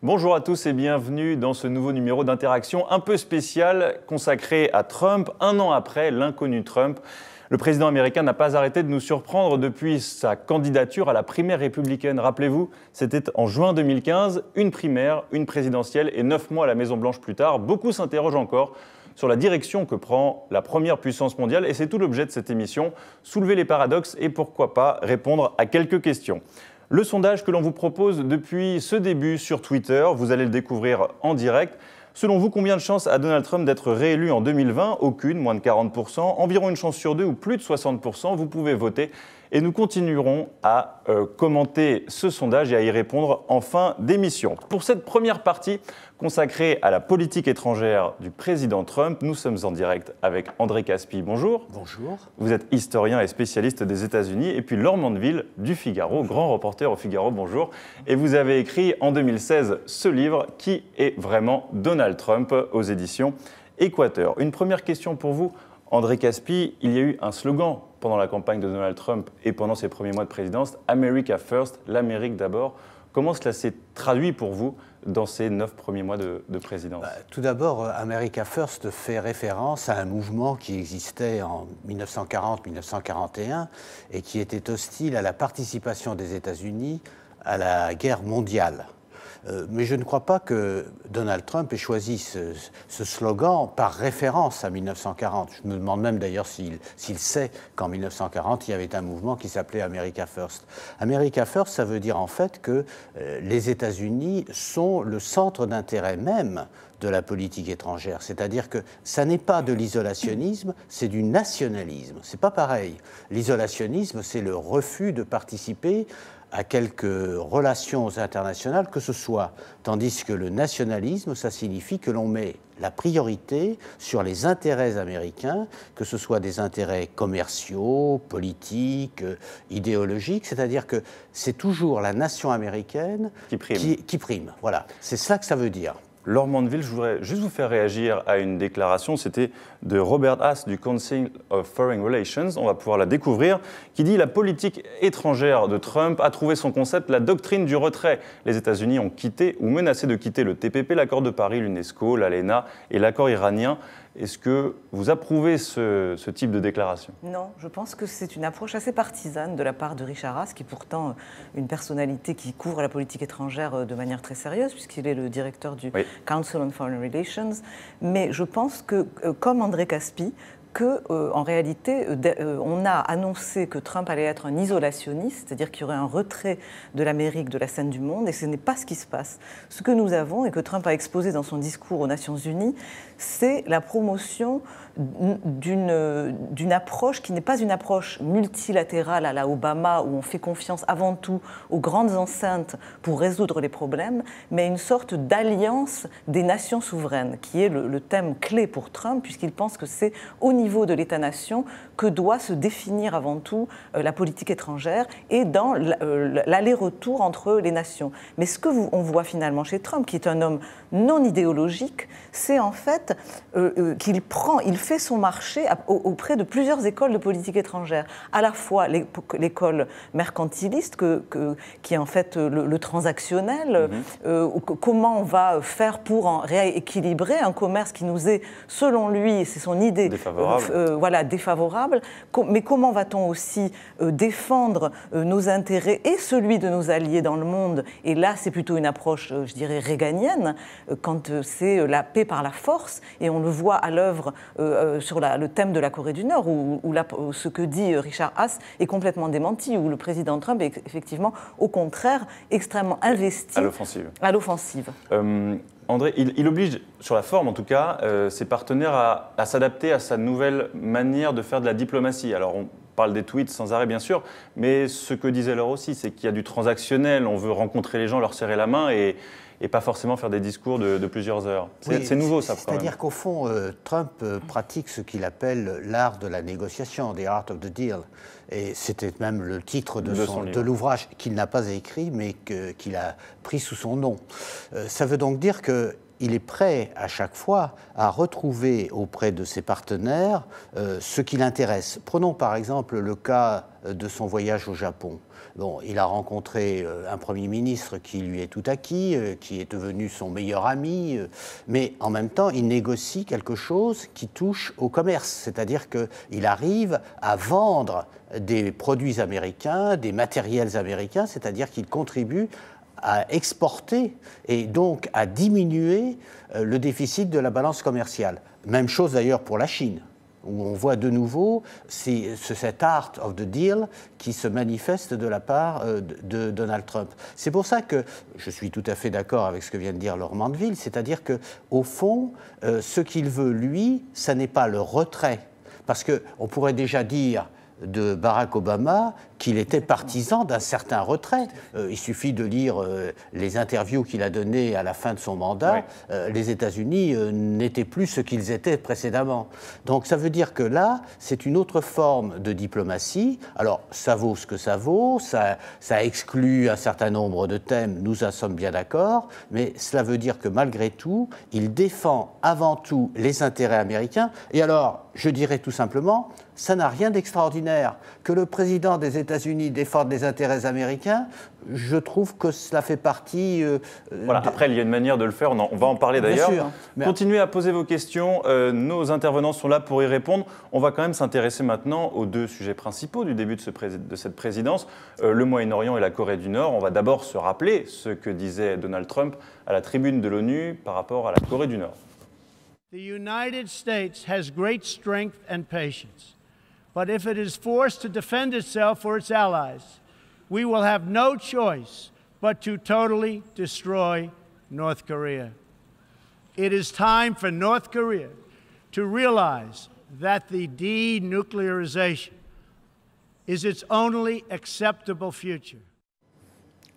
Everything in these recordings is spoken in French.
Bonjour à tous et bienvenue dans ce nouveau numéro d'Interaction un peu spécial consacré à Trump, un an après l'inconnu Trump. Le président américain n'a pas arrêté de nous surprendre depuis sa candidature à la primaire républicaine. Rappelez-vous, c'était en juin 2015, une primaire, une présidentielle et 9 mois à la Maison-Blanche plus tard. Beaucoup s'interrogent encore sur la direction que prend la première puissance mondiale et c'est tout l'objet de cette émission, soulever les paradoxes et pourquoi pas répondre à quelques questions. Le sondage que l'on vous propose depuis ce début sur Twitter, vous allez le découvrir en direct. Selon vous, combien de chances a Donald Trump d'être réélu en 2020 ? Aucune, moins de 40%. Environ une chance sur deux ou plus de 60%. Vous pouvez voter et nous continuerons à commenter ce sondage et à y répondre en fin d'émission. Pour cette première partie consacrée à la politique étrangère du président Trump, nous sommes en direct avec André Caspi. Bonjour. Bonjour. Vous êtes historien et spécialiste des États-Unis. Et puis Laure Mandeville du Figaro, grand reporter au Figaro. Bonjour. Et vous avez écrit en 2016 ce livre « Qui est vraiment Donald Trump ?» aux éditions Équateur. Une première question pour vous, André Caspi. Il y a eu un slogan pendant la campagne de Donald Trump et pendant ses premiers mois de présidence, « America First », l'Amérique d'abord. Comment cela s'est traduit pour vous dans ces 9 premiers mois de présidence ? Tout d'abord, America First fait référence à un mouvement qui existait en 1940-1941 et qui était hostile à la participation des États-Unis à la guerre mondiale. Mais je ne crois pas que Donald Trump ait choisi ce slogan par référence à 1940. Je me demande même d'ailleurs s'il sait qu'en 1940, il y avait un mouvement qui s'appelait America First. America First, ça veut dire en fait que les États-Unis sont le centre d'intérêt même de la politique étrangère. C'est-à-dire que ça n'est pas de l'isolationnisme, c'est du nationalisme. C'est pas pareil. L'isolationnisme, c'est le refus de participer à quelques relations internationales que ce soit, tandis que le nationalisme, ça signifie que l'on met la priorité sur les intérêts américains, que ce soit des intérêts commerciaux, politiques, idéologiques, c'est-à-dire que c'est toujours la nation américaine qui prime. Voilà, c'est ça que ça veut dire. Laure Mandeville, je voudrais juste vous faire réagir à une déclaration, c'était de Robert Hass du Council of Foreign Relations, on va pouvoir la découvrir, qui dit « La politique étrangère de Trump a trouvé son concept, la doctrine du retrait. Les États-Unis ont quitté ou menacé de quitter le TPP, l'accord de Paris, l'UNESCO, l'ALENA et l'accord iranien. » Est-ce que vous approuvez ce type de déclaration ? Non, je pense que c'est une approche assez partisane de la part de Richard Hass, qui est pourtant une personnalité qui couvre la politique étrangère de manière très sérieuse, puisqu'il est le directeur du Council on Foreign Relations. Mais je pense que, comme André Caspi, qu'en réalité, on a annoncé que Trump allait être un isolationniste, c'est-à-dire qu'il y aurait un retrait de l'Amérique de la scène du monde, et ce n'est pas ce qui se passe. Ce que nous avons, et que Trump a exposé dans son discours aux Nations Unies, c'est la promotion d'une approche qui n'est pas une approche multilatérale à la Obama, où on fait confiance avant tout aux grandes enceintes pour résoudre les problèmes, mais une sorte d'alliance des nations souveraines, qui est le thème clé pour Trump, puisqu'il pense que c'est au niveau de l'État-nation que doit se définir avant tout la politique étrangère et dans l'aller-retour entre les nations. Mais ce on voit finalement chez Trump, qui est un homme non idéologique, c'est en fait qu'il fait son marché auprès de plusieurs écoles de politique étrangère. À la fois l'école mercantiliste, qui est en fait le transactionnel, comment on va faire pour rééquilibrer un commerce qui nous est, selon lui, c'est son idée, défavorable. Mais comment va-t-on aussi défendre nos intérêts et celui de nos alliés dans le monde ? Et là, c'est plutôt une approche, je dirais, réganienne, quand c'est la paix par la force, et on le voit à l'œuvre sur le thème de la Corée du Nord, où ce que dit Richard Hass est complètement démenti, où le président Trump est effectivement, au contraire, extrêmement investi à l'offensive. André, il oblige, sur la forme en tout cas, ses partenaires à s'adapter à sa nouvelle manière de faire de la diplomatie. Alors on parle des tweets sans arrêt bien sûr, mais ce que disait Laure aussi, c'est qu'il y a du transactionnel, on veut rencontrer les gens, leur serrer la main et pas forcément faire des discours de plusieurs heures. C'est nouveau ça. C'est-à-dire qu'au fond, Trump pratique ce qu'il appelle l'art de la négociation, the art of the deal. Et c'était même le titre de l'ouvrage qu'il n'a pas écrit, mais qu'il a pris sous son nom. Ça veut donc dire que il est prêt à chaque fois à retrouver auprès de ses partenaires ce qui l'intéresse. Prenons par exemple le cas de son voyage au Japon. Bon, il a rencontré un Premier ministre qui lui est tout acquis, qui est devenu son meilleur ami, mais en même temps, il négocie quelque chose qui touche au commerce, c'est-à-dire qu'il arrive à vendre des produits américains, des matériels américains, c'est-à-dire qu'il contribue à exporter et donc à diminuer le déficit de la balance commerciale. Même chose d'ailleurs pour la Chine, où on voit de nouveau cet art of the deal qui se manifeste de la part de Donald Trump. C'est pour ça que je suis tout à fait d'accord avec ce que vient de dire Laure Mandeville, c'est-à-dire qu'au fond, ce qu'il veut, lui, ça n'est pas le retrait. Parce qu'on pourrait déjà dire de Barack Obama qu'il était partisan d'un certain retrait. Il suffit de lire les interviews qu'il a données à la fin de son mandat. Oui. Les États-Unis n'étaient plus ce qu'ils étaient précédemment. Donc ça veut dire que là, c'est une autre forme de diplomatie. Alors, ça vaut ce que ça vaut, ça exclut un certain nombre de thèmes, nous en sommes bien d'accord, mais cela veut dire que malgré tout, il défend avant tout les intérêts américains. Et alors, je dirais tout simplement, ça n'a rien d'extraordinaire. Que le président des États-Unis défende les intérêts américains, je trouve que cela fait partie... Voilà, après, il y a une manière de le faire, on va en parler d'ailleurs. Continuez à poser vos questions, nos intervenants sont là pour y répondre. On va quand même s'intéresser maintenant aux deux sujets principaux du début de cette présidence, le Moyen-Orient et la Corée du Nord. On va d'abord se rappeler ce que disait Donald Trump à la tribune de l'ONU par rapport à la Corée du Nord. The United States has great strength and patience. But if it is forced to defend itself or its allies, we will have no choice but to totally destroy North Korea. It is time for North Korea to realize that the denuclearization is its only acceptable future.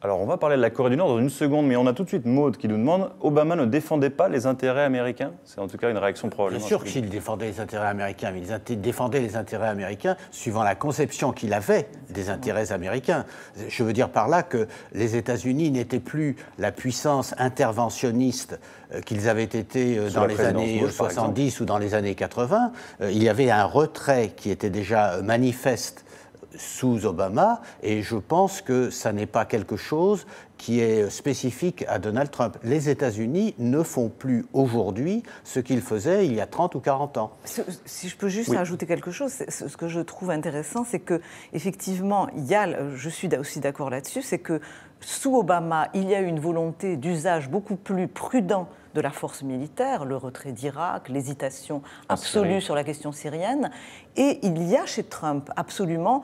Alors, on va parler de la Corée du Nord dans une seconde, mais on a tout de suite Maud qui nous demande « Obama ne défendait pas les intérêts américains ?» C'est en tout cas une réaction probablement. Bien sûr qu'il défendait les intérêts américains, mais il défendait les intérêts américains suivant la conception qu'il avait des intérêts américains. Je veux dire par là que les États-Unis n'étaient plus la puissance interventionniste qu'ils avaient été dans les années 70 ou dans les années 80. Il y avait un retrait qui était déjà manifeste sous Obama, et je pense que ça n'est pas quelque chose qui est spécifique à Donald Trump. Les États-Unis ne font plus aujourd'hui ce qu'ils faisaient il y a 30 ou 40 ans. Si je peux juste ajouter quelque chose, ce que je trouve intéressant, c'est que effectivement, je suis aussi d'accord là-dessus, c'est que sous Obama, il y a eu une volonté d'usage beaucoup plus prudent de la force militaire, le retrait d'Irak, l'hésitation absolue sur la question syrienne, et il y a chez Trump absolument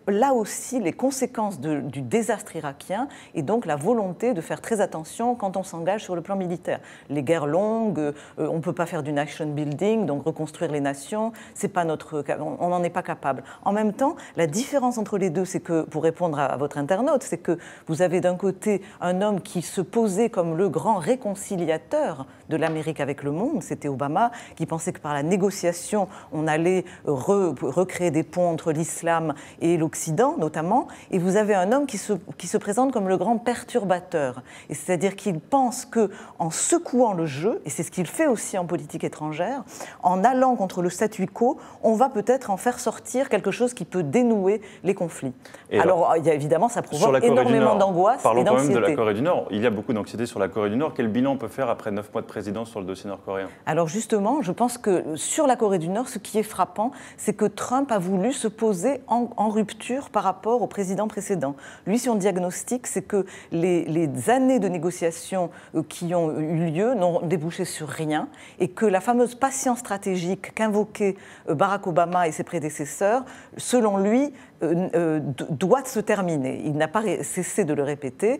là aussi les conséquences du désastre irakien et donc la volonté de faire très attention quand on s'engage sur le plan militaire. Les guerres longues, on ne peut pas faire du nation building, donc reconstruire les nations, on n'en est pas capable. En même temps, la différence entre les deux, c'est que, pour répondre à votre internaute, c'est que vous avez d'un côté un homme qui se posait comme le grand réconciliateur de l'Amérique avec le monde, c'était Obama, qui pensait que par la négociation, on allait recréer des ponts entre l'islam et l'Occident notamment, et vous avez un homme qui se présente comme le grand perturbateur. Et c'est-à-dire qu'il pense qu'en secouant le jeu, et c'est ce qu'il fait aussi en politique étrangère, en allant contre le statu quo, on va peut-être en faire sortir quelque chose qui peut dénouer les conflits. Et alors, évidemment, ça provoque énormément d'angoisse et d'anxiété. Parlons quand même de la Corée du Nord. Il y a beaucoup d'anxiété sur la Corée du Nord. Quel bilan on peut faire après 9 mois de présidence sur le dossier nord-coréen ? Alors justement, je pense que sur la Corée du Nord, ce qui est frappant, c'est que Trump a voulu se poser en rupture par rapport au président précédent. Lui, son diagnostic, c'est que les années de négociations qui ont eu lieu n'ont débouché sur rien et que la fameuse patience stratégique qu'invoquaient Barack Obama et ses prédécesseurs, selon lui, doit se terminer. Il n'a pas cessé de le répéter.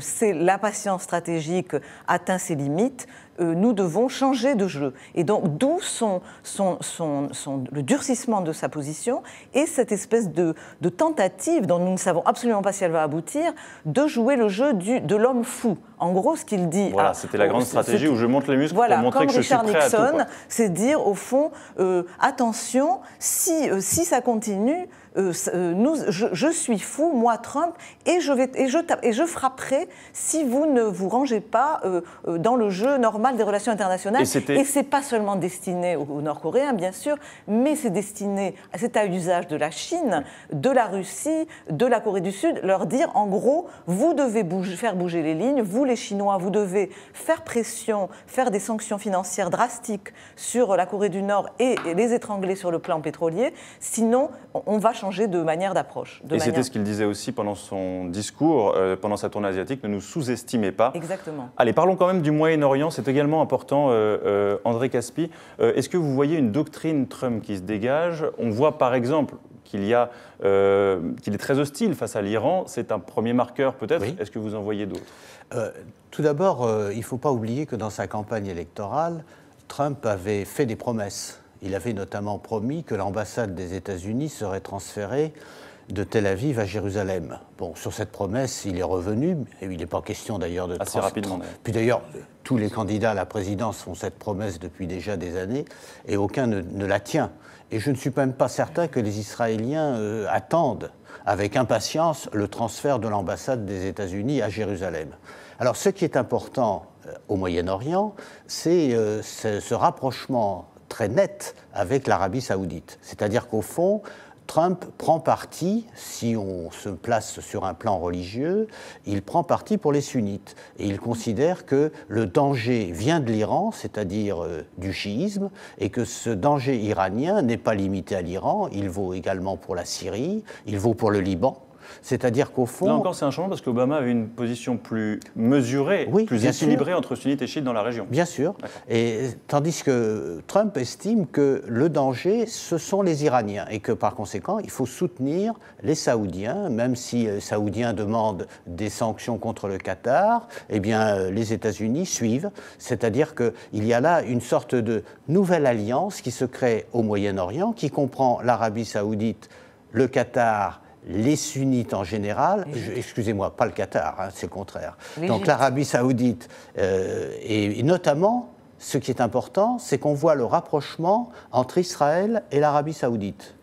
C'est la patience stratégique atteint ses limites. Nous devons changer de jeu. Et donc, d'où le durcissement de sa position et cette espèce de tentative, dont nous ne savons absolument pas si elle va aboutir, de jouer le jeu de l'homme fou, En gros, ce qu'il dit... Voilà, c'était la grande stratégie où je monte les muscles pour montrer que je suis prêt à tout. Richard Nixon, c'est dire, au fond, attention, si ça continue, je suis fou, moi Trump, et je frapperai si vous ne vous rangez pas dans le jeu normal des relations internationales. Et c'est pas seulement destiné aux Nord-Coréens, bien sûr, mais c'est à usage de la Chine, de la Russie, de la Corée du Sud, leur dire en gros, vous devez faire bouger les lignes, vous les Chinois, vous devez faire pression, faire des sanctions financières drastiques sur la Corée du Nord et les étrangler sur le plan pétrolier, sinon on va changer de manière d'approche. Et c'était ce qu'il disait aussi pendant son discours, pendant sa tournée asiatique, ne nous sous-estimez pas. Exactement. Allez, parlons quand même du Moyen-Orient, c'est également important, André Caspi. Est-ce que vous voyez une doctrine Trump qui se dégage? On voit par exemple qu'il est très hostile face à l'Iran, c'est un premier marqueur peut-être. Oui. Est-ce que vous en voyez d'autres? Tout d'abord, il ne faut pas oublier que dans sa campagne électorale, Trump avait fait des promesses. Il avait notamment promis que l'ambassade des États-Unis serait transférée de Tel Aviv à Jérusalem. Bon, sur cette promesse, il est revenu, et il n'est pas question d'ailleurs de... Assez rapidement. Puis d'ailleurs, tous les candidats à la présidence font cette promesse depuis déjà des années, et aucun ne la tient. Et je ne suis même pas certain que les Israéliens attendent avec impatience le transfert de l'ambassade des États-Unis à Jérusalem. Alors, ce qui est important au Moyen-Orient, c'est ce rapprochement très net avec l'Arabie saoudite. C'est-à-dire qu'au fond, Trump prend parti, si on se place sur un plan religieux, il prend parti pour les sunnites. Et il considère que le danger vient de l'Iran, c'est-à-dire du chiisme, et que ce danger iranien n'est pas limité à l'Iran, il vaut également pour la Syrie, il vaut pour le Liban. C'est-à-dire qu'au fond... Là encore, c'est un changement parce qu'Obama avait une position plus mesurée, oui, plus équilibrée entre sunnites et chiites dans la région. Bien sûr. Et tandis que Trump estime que le danger, ce sont les Iraniens et que par conséquent, il faut soutenir les Saoudiens, même si les Saoudiens demandent des sanctions contre le Qatar, eh bien, les États-Unis suivent. C'est-à-dire qu'il y a là une sorte de nouvelle alliance qui se crée au Moyen-Orient, qui comprend l'Arabie saoudite, le Qatar, les sunnites en général, excusez-moi, pas le Qatar, hein, c'est le contraire. Donc l'Arabie saoudite, et notamment, ce qui est important, c'est qu'on voit le rapprochement entre Israël et l'Arabie saoudite.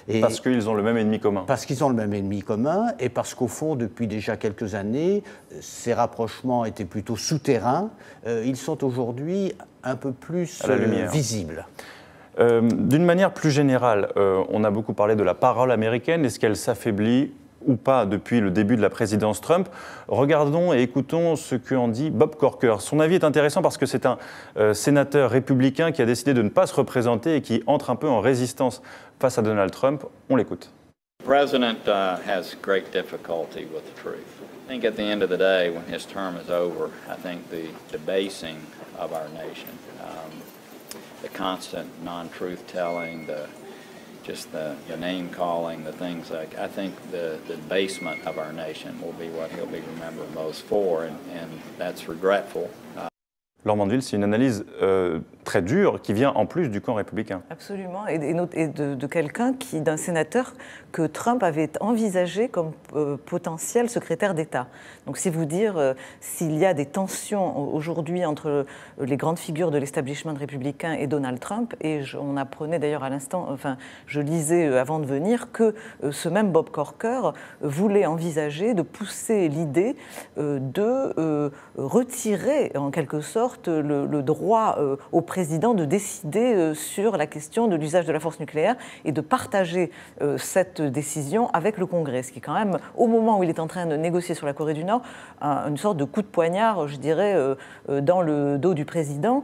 Et parce qu'ils ont le même ennemi commun. Parce qu'ils ont le même ennemi commun, et parce qu'au fond, depuis déjà quelques années, ces rapprochements étaient plutôt souterrains. Ils sont aujourd'hui un peu plus visibles. D'une manière plus générale, on a beaucoup parlé de la parole américaine. Est-ce qu'elle s'affaiblit ou pas depuis le début de la présidence Trump? Regardons et écoutons ce qu'en dit Bob Corker. Son avis est intéressant parce que c'est un sénateur républicain qui a décidé de ne pas se représenter et qui entre un peu en résistance face à Donald Trump. On l'écoute. The president has great difficulty with the truth. I think at the end of the day, when his term is over, I think the debasing of our nation, the constant non-truth telling, the name calling, the things like, I think the debasement of our nation will be what he'll be remembered most for, and that's regretful. Laure Mandeville, c'est une analyse très dure qui vient en plus du camp républicain. Absolument, et de quelqu'un d'un sénateur que Trump avait envisagé comme potentiel secrétaire d'État. Donc c'est vous dire s'il y a des tensions aujourd'hui entre les grandes figures de l'establishment républicain et Donald Trump, et on apprenait d'ailleurs à l'instant, enfin je lisais avant de venir que ce même Bob Corker voulait envisager de pousser l'idée de retirer en quelque sorte le droit au président de décider sur la question de l'usage de la force nucléaire et de partager cette décision avec le Congrès, ce qui est quand même, au moment où il est en train de négocier sur la Corée du Nord, une sorte de coup de poignard, je dirais, dans le dos du président.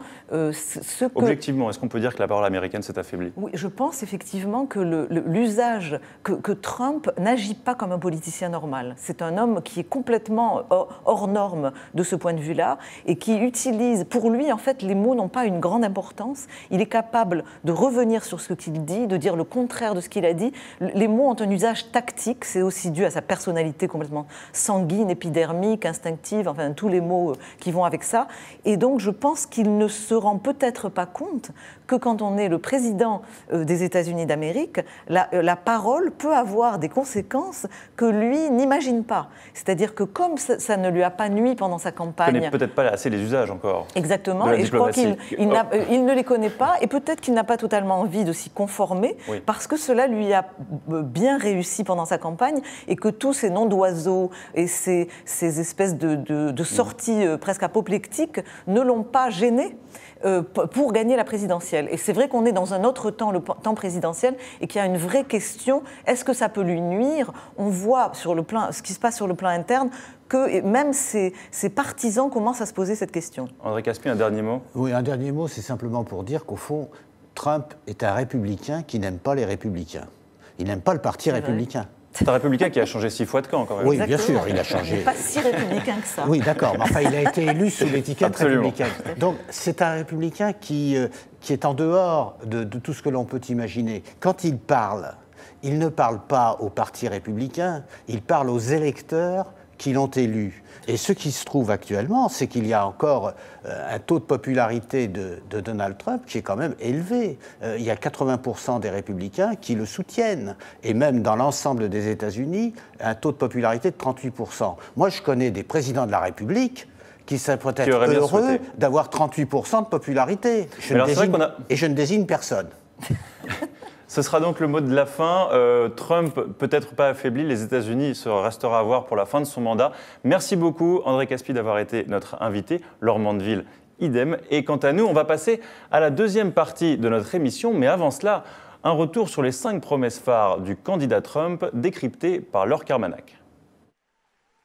Objectivement, est-ce qu'on peut dire que la parole américaine s'est affaiblie? Oui, je pense effectivement que l'usage, que Trump n'agit pas comme un politicien normal. C'est un homme qui est complètement hors norme de ce point de vue-là et qui utilise utilise, pour lui, en fait, les mots n'ont pas une grande importance. Il est capable de revenir sur ce qu'il dit, de dire le contraire de ce qu'il a dit. Les mots ont un usage tactique, c'est aussi dû à sa personnalité complètement sanguine, épidermique, instinctive, enfin tous les mots qui vont avec ça. Et donc je pense qu'il ne se rend peut-être pas compte que quand on est le président des États-Unis d'Amérique, la parole peut avoir des conséquences que lui n'imagine pas. C'est-à-dire que comme ça ne lui a pas nui pendant sa campagne... Il ne connaît peut-être pas assez les usages encore. Exactement, et je crois qu'il ne les connaît pas, et peut-être qu'il n'a pas totalement envie de s'y conformer, parce que cela lui a bien réussi pendant sa campagne, et que tous ces noms d'oiseaux et ces espèces de sorties presque apoplectiques ne l'ont pas gêné pour gagner la présidentielle. Et c'est vrai qu'on est dans un autre temps, le temps présidentiel, et qu'il y a une vraie question, est-ce que ça peut lui nuire? On voit sur le plan, ce qui se passe sur le plan interne, que même ses partisans commencent à se poser cette question. André Caspi, un dernier mot? Oui, un dernier mot, c'est simplement pour dire qu'au fond, Trump est un républicain qui n'aime pas les républicains. Il n'aime pas le parti républicain. C'est un républicain qui a changé 6 fois de camp, quand même. Oui, bien sûr, il a changé. Il n'est pas si républicain que ça. Oui, d'accord, mais enfin, il a été élu sous l'étiquette républicaine. Donc, c'est un républicain qui est en dehors de tout ce que l'on peut imaginer. Quand il ne parle pas au parti républicain, il parle aux électeurs qui l'ont élu. Et ce qui se trouve actuellement, c'est qu'il y a encore un taux de popularité de Donald Trump qui est quand même élevé. Il y a 80% des républicains qui le soutiennent. Et même dans l'ensemble des États-Unis, un taux de popularité de 38%. Moi, je connais des présidents de la République qui seraient peut-être heureux d'avoir 38% de popularité. Et je ne désigne personne. Ce sera donc le mot de la fin. Trump, peut-être pas affaibli, les États-Unis restera à voir pour la fin de son mandat. Merci beaucoup, André Caspi, d'avoir été notre invité. Laure Mandeville, idem. Et quant à nous, on va passer à la deuxième partie de notre émission. Mais avant cela, un retour sur les 5 promesses phares du candidat Trump, décryptées par Laure Carmanac.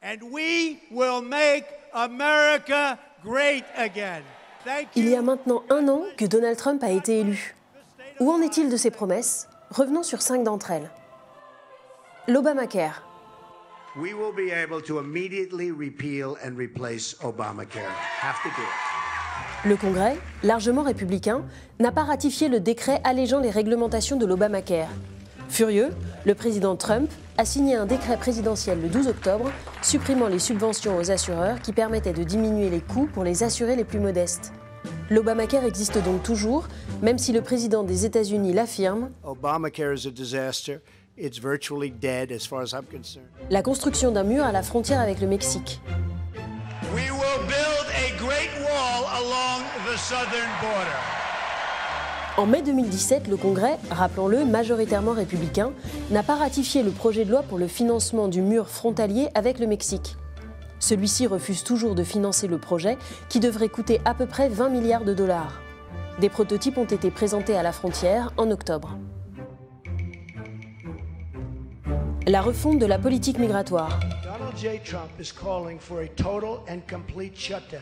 And we will make America great again. Il y a maintenant 1 an que Donald Trump a été élu. Où en est-il de ses promesses? Revenons sur 5 d'entre elles. L'Obamacare. We will be able to immediately repeal and replace Obamacare. Have to do it. Le Congrès, largement républicain, n'a pas ratifié le décret allégeant les réglementations de l'Obamacare. Furieux, le président Trump a signé un décret présidentiel le 12 octobre supprimant les subventions aux assureurs qui permettaient de diminuer les coûts pour les assurés les plus modestes. L'Obamacare existe donc toujours, même si le président des États-Unis l'affirme. Obamacare is a disaster. It's virtually dead as far as I'm concerned. La construction d'un mur à la frontière avec le Mexique. We will build a great wall along the southern border. En mai 2017, le Congrès, rappelons-le, majoritairement républicain, n'a pas ratifié le projet de loi pour le financement du mur frontalier avec le Mexique. Celui-ci refuse toujours de financer le projet qui devrait coûter à peu près 20 milliards de dollars. Des prototypes ont été présentés à la frontière en octobre. La refonte de la politique migratoire. Donald J. Trump is calling for a total and complete shutdown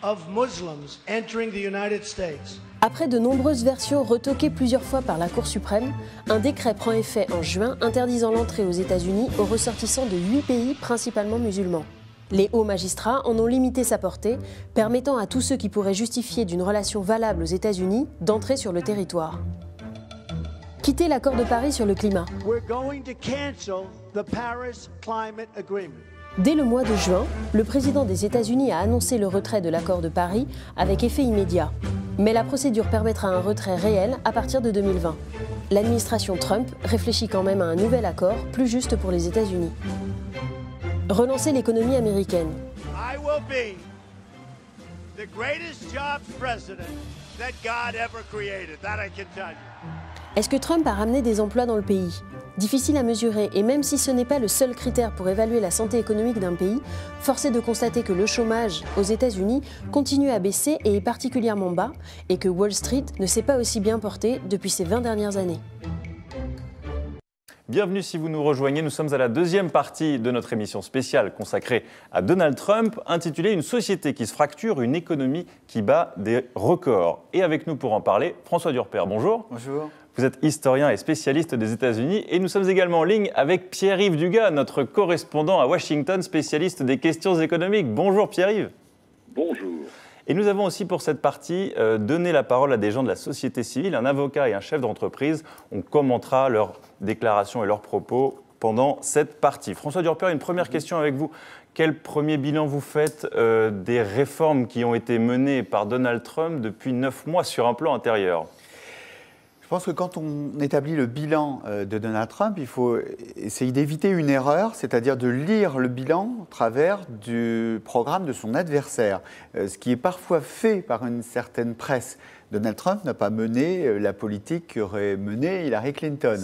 of Muslims entering the United States. Après de nombreuses versions retoquées plusieurs fois par la Cour suprême, un décret prend effet en juin interdisant l'entrée aux États-Unis aux ressortissants de 8 pays principalement musulmans. Les hauts magistrats en ont limité sa portée, permettant à tous ceux qui pourraient justifier d'une relation valable aux États-Unis d'entrer sur le territoire. Quitter l'accord de Paris sur le climat. Dès le mois de juin, le président des États-Unis a annoncé le retrait de l'accord de Paris avec effet immédiat. Mais la procédure permettra un retrait réel à partir de 2020. L'administration Trump réfléchit quand même à un nouvel accord plus juste pour les États-Unis. Relancer l'économie américaine. I will be the greatest jobs president that God ever created. That I can tell you. Est-ce que Trump a ramené des emplois dans le pays? Difficile à mesurer, et même si ce n'est pas le seul critère pour évaluer la santé économique d'un pays, force est de constater que le chômage aux États-Unis continue à baisser et est particulièrement bas, et que Wall Street ne s'est pas aussi bien porté depuis ces 20 dernières années. Bienvenue si vous nous rejoignez, nous sommes à la deuxième partie de notre émission spéciale consacrée à Donald Trump, intitulée « Une société qui se fracture, une économie qui bat des records ». Et avec nous pour en parler, François Durper, bonjour. Bonjour. Vous êtes historien et spécialiste des États-Unis et nous sommes également en ligne avec Pierre-Yves Dugas, notre correspondant à Washington, spécialiste des questions économiques. Bonjour Pierre-Yves. Bonjour. Et nous avons aussi pour cette partie donné la parole à des gens de la société civile, un avocat et un chef d'entreprise. On commentera leurs déclarations et leurs propos pendant cette partie. François Durper, une première question avec vous. Quel premier bilan vous faites des réformes qui ont été menées par Donald Trump depuis 9 mois sur un plan intérieur ? Je pense que quand on établit le bilan de Donald Trump, il faut essayer d'éviter une erreur, c'est-à-dire de lire le bilan au travers du programme de son adversaire, ce qui est parfois fait par une certaine presse. Donald Trump n'a pas mené la politique qu'aurait menée Hillary Clinton.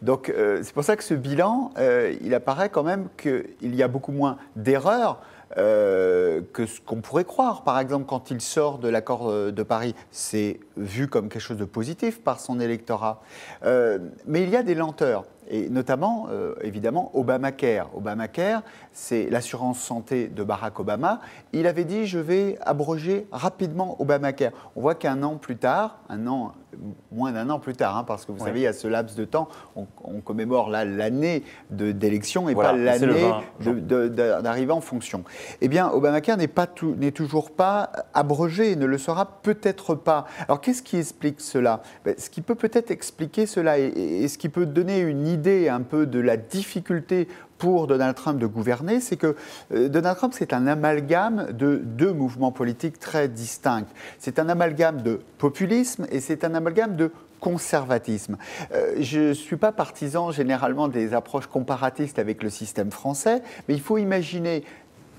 Donc c'est pour ça que ce bilan, il apparaît quand même qu'il y a beaucoup moins d'erreurs que ce qu'on pourrait croire. Par exemple, quand il sort de l'accord de Paris, c'est vu comme quelque chose de positif par son électorat. Mais il y a des lenteurs. Et notamment, évidemment, Obamacare. Obamacare, c'est l'assurance santé de Barack Obama. Il avait dit « je vais abroger rapidement Obamacare ». On voit qu'un an plus tard, moins d'un an plus tard, parce que vous savez, il y a ce laps de temps, on commémore là l'année d'élection et pas l'année d'arrivée en fonction. Eh bien, Obamacare n'est toujours pas abrogé et ne le sera peut-être pas. Alors, qu'est-ce qui explique cela ? Ce qui peut peut-être expliquer cela et ce qui peut donner une idée un peu de la difficulté pour Donald Trump de gouverner, c'est que Donald Trump, c'est un amalgame de deux mouvements politiques très distincts. C'est un amalgame de populisme et c'est un amalgame de conservatisme. Je ne suis pas partisan généralement des approches comparatistes avec le système français, mais il faut imaginer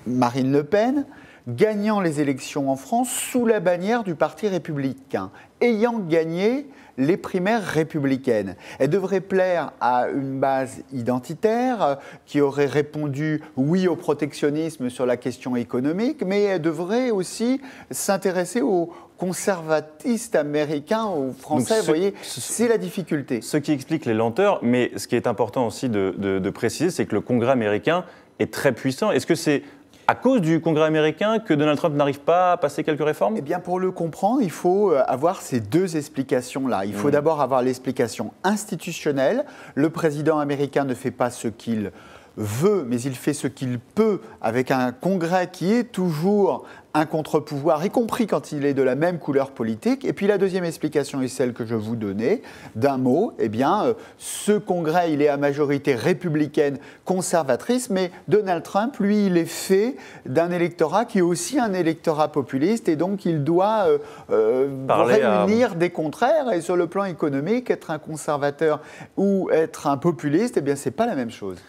Marine Le Pen gagnant les élections en France sous la bannière du Parti républicain, ayant gagné les primaires républicaines. Elle devrait plaire à une base identitaire qui aurait répondu oui au protectionnisme sur la question économique, mais elle devrait aussi s'intéresser aux conservatistes américains, aux Français. Vous voyez, c'est la difficulté. Ce qui explique les lenteurs, mais ce qui est important aussi de préciser, c'est que le Congrès américain est très puissant. Est-ce que c'est à cause du Congrès américain que Donald Trump n'arrive pas à passer quelques réformes ? Eh bien, pour le comprendre, il faut avoir ces deux explications-là. Il faut d'abord avoir l'explication institutionnelle. Le président américain ne fait pas ce qu'il veut, mais il fait ce qu'il peut avec un Congrès qui est toujours un contre-pouvoir, y compris quand il est de la même couleur politique. Et puis la deuxième explication est celle que je vous donnais, d'un mot, eh bien, ce Congrès, il est à majorité républicaine, conservatrice, mais Donald Trump, lui, il est fait d'un électorat qui est aussi un électorat populiste, et donc il doit réunir des contraires. Et sur le plan économique, être un conservateur ou être un populiste, eh bien, c'est pas la même chose.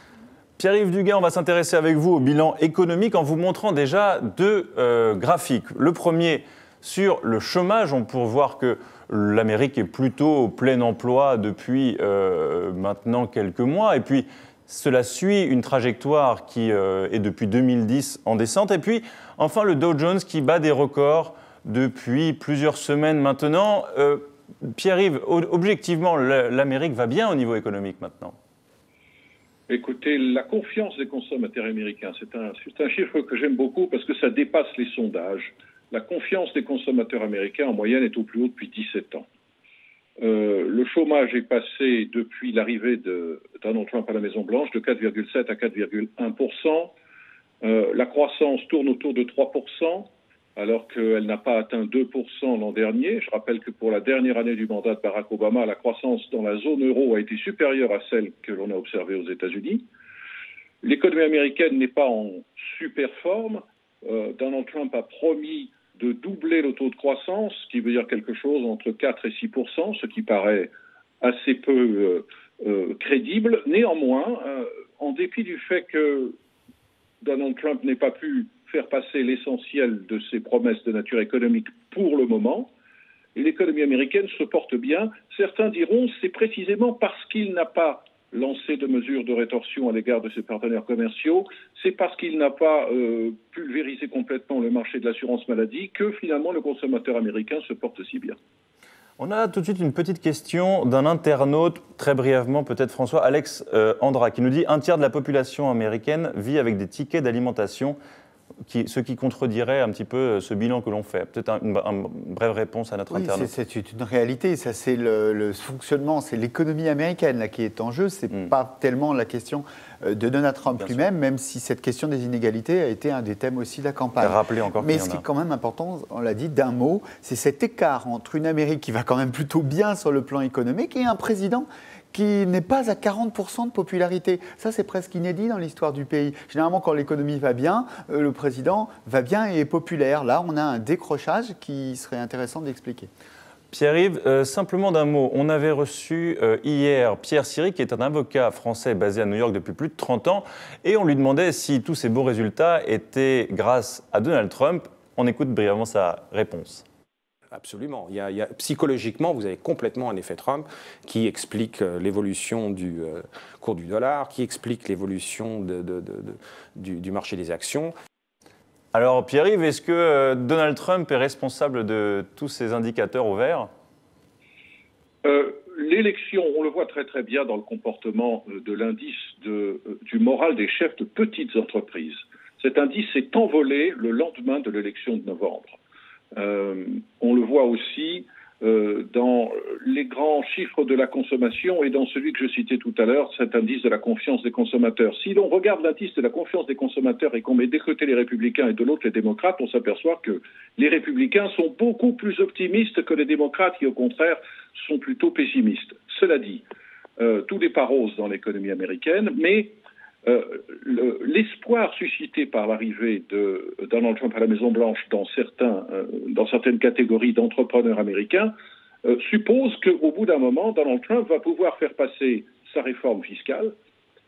Pierre-Yves Duguin, on va s'intéresser avec vous au bilan économique en vous montrant déjà deux graphiques. Le premier sur le chômage, on peut voir que l'Amérique est plutôt au plein emploi depuis maintenant quelques mois. Et puis, cela suit une trajectoire qui est depuis 2010 en descente. Et puis, enfin, le Dow Jones qui bat des records depuis plusieurs semaines maintenant. Pierre-Yves, objectivement, l'Amérique va bien au niveau économique maintenant ? Écoutez, la confiance des consommateurs américains, c'est un chiffre que j'aime beaucoup parce que ça dépasse les sondages. La confiance des consommateurs américains, en moyenne, est au plus haut depuis 17 ans. Le chômage est passé, depuis l'arrivée de Donald Trump à la Maison-Blanche, de 4,7 à 4,1%. La croissance tourne autour de 3%. Alors qu'elle n'a pas atteint 2% l'an dernier. Je rappelle que pour la dernière année du mandat de Barack Obama, la croissance dans la zone euro a été supérieure à celle que l'on a observée aux États-Unis. L'économie américaine n'est pas en super forme. Donald Trump a promis de doubler le taux de croissance, ce qui veut dire quelque chose entre 4 et 6%, ce qui paraît assez peu crédible. Néanmoins, en dépit du fait que Donald Trump n'ait pas pu faire passer l'essentiel de ses promesses de nature économique pour le moment, l'économie américaine se porte bien. Certains diront c'est précisément parce qu'il n'a pas lancé de mesures de rétorsion à l'égard de ses partenaires commerciaux, c'est parce qu'il n'a pas pulvérisé complètement le marché de l'assurance maladie que finalement le consommateur américain se porte si bien. On a tout de suite une petite question d'un internaute, très brièvement peut-être François, Alex Andra, qui nous dit « Un tiers de la population américaine vit avec des tickets d'alimentation. ce qui contredirait un petit peu ce bilan que l'on fait. Peut-être une brève réponse à notre internaute. C'est une réalité, ça c'est le fonctionnement, c'est l'économie américaine là, qui est en jeu, c'est pas tellement la question de Donald Trump lui-même, même si cette question des inégalités a été un des thèmes aussi de la campagne. Mais ce qui est quand même important, on l'a dit d'un mot, c'est cet écart entre une Amérique qui va quand même plutôt bien sur le plan économique et un président qui n'est pas à 40% de popularité. Ça, c'est presque inédit dans l'histoire du pays. Généralement, quand l'économie va bien, le président va bien et est populaire. Là, on a un décrochage qui serait intéressant d'expliquer. Pierre-Yves, simplement d'un mot. On avait reçu hier Pierre Siri, qui est un avocat français basé à New York depuis plus de 30 ans, et on lui demandait si tous ces beaux résultats étaient grâce à Donald Trump. On écoute brièvement sa réponse. Absolument. Psychologiquement, vous avez complètement un effet Trump qui explique l'évolution du cours du dollar, qui explique l'évolution du marché des actions. Alors Pierre-Yves, est-ce que Donald Trump est responsable de tous ces indicateurs au vert ? L'élection, on le voit très très bien dans le comportement de l'indice du moral des chefs de petites entreprises. Cet indice s'est envolé le lendemain de l'élection de novembre. On le voit aussi dans les grands chiffres de la consommation et dans celui que je citais tout à l'heure, cet indice de la confiance des consommateurs. Si l'on regarde l'indice de la confiance des consommateurs et qu'on met d'un côté les républicains et de l'autre les démocrates, on s'aperçoit que les républicains sont beaucoup plus optimistes que les démocrates qui, au contraire, sont plutôt pessimistes. Cela dit, tout n'est pas rose dans l'économie américaine, mais l'espoir suscité par l'arrivée de Donald Trump à la Maison-Blanche dans certaines catégories d'entrepreneurs américains suppose qu'au bout d'un moment, Donald Trump va pouvoir faire passer sa réforme fiscale,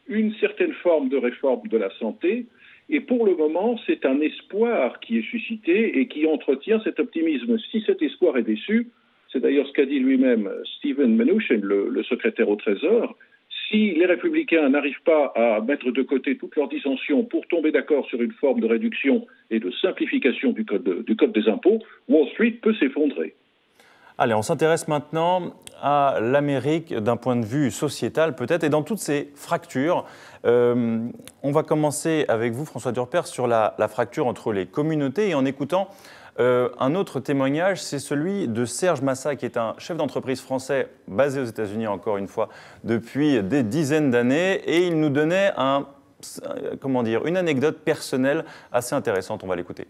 une certaine forme de réforme de la santé, et pour le moment, c'est un espoir qui est suscité et qui entretient cet optimisme. Si cet espoir est déçu, c'est d'ailleurs ce qu'a dit lui-même Steven Mnuchin, le secrétaire au Trésor, si les républicains n'arrivent pas à mettre de côté toutes leurs dissensions pour tomber d'accord sur une forme de réduction et de simplification du code des impôts, Wall Street peut s'effondrer. Allez, on s'intéresse maintenant à l'Amérique d'un point de vue sociétal peut-être, et dans toutes ces fractures. On va commencer avec vous, François Durper, sur la fracture entre les communautés, et en écoutant un autre témoignage, c'est celui de Serge Massa, qui est un chef d'entreprise français basé aux États-Unis, encore une fois, depuis des dizaines d'années. Et il nous donnait une anecdote personnelle assez intéressante. On va l'écouter.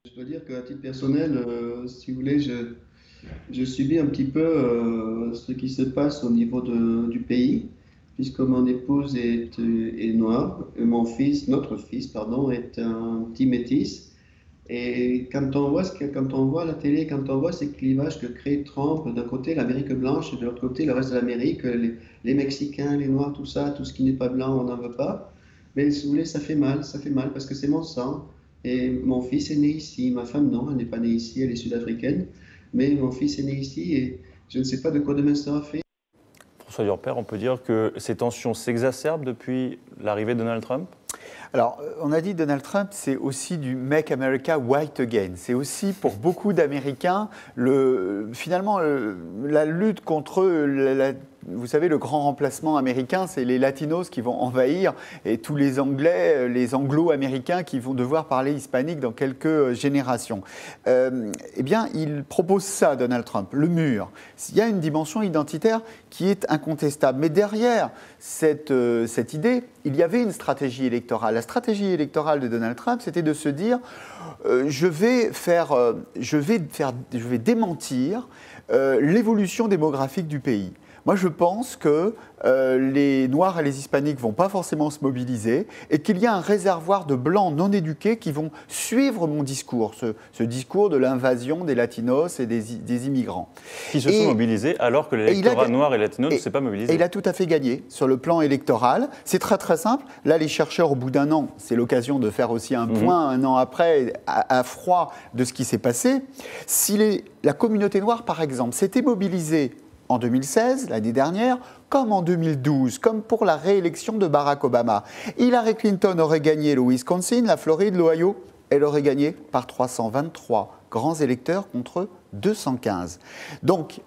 Je dois dire qu'à titre personnel, si vous voulez, je subis un petit peu ce qui se passe au niveau du pays, puisque mon épouse est noire, et notre fils, est un petit métis. Et quand on voit la télé, quand on voit ces clivages que crée Trump, d'un côté l'Amérique blanche et de l'autre côté le reste de l'Amérique, les Mexicains, les Noirs, tout ça, tout ce qui n'est pas blanc, on n'en veut pas. Mais si vous voulez, ça fait mal parce que c'est mon sang. Et mon fils est né ici, ma femme non, elle n'est pas née ici, elle est sud-africaine. Mais mon fils est né ici et je ne sais pas de quoi demain sera fait. François Durper, on peut dire que ces tensions s'exacerbent depuis l'arrivée de Donald Trump ? Alors, on a dit Donald Trump, c'est aussi du Make America White Again. C'est aussi pour beaucoup d'Américains, finalement, la lutte contre vous savez, le grand remplacement américain, c'est les latinos qui vont envahir et tous les Anglais, les anglo-américains qui vont devoir parler hispanique dans quelques générations. Eh bien, il propose ça, Donald Trump, le mur. Il y a une dimension identitaire qui est incontestable. Mais derrière cette idée, il y avait une stratégie électorale. La stratégie électorale de Donald Trump, c'était de se dire je vais démentir l'évolution démographique du pays. Moi, je pense que les Noirs et les Hispaniques ne vont pas forcément se mobiliser et qu'il y a un réservoir de Blancs non éduqués qui vont suivre mon discours, ce discours de l'invasion des Latinos et des immigrants. Qui se sont mobilisés alors que l'électorat noir et latino ne s'est pas mobilisé. Et il a tout à fait gagné sur le plan électoral. C'est très très simple. Là, les chercheurs, au bout d'un an, c'est l'occasion de faire aussi un point, un an après, à froid de ce qui s'est passé. Si la communauté noire, par exemple, s'était mobilisée en 2016, l'année dernière, comme en 2012, comme pour la réélection de Barack Obama. Hillary Clinton aurait gagné le Wisconsin, la Floride, l'Ohio, elle aurait gagné par 323 grands électeurs contre 215. Donc,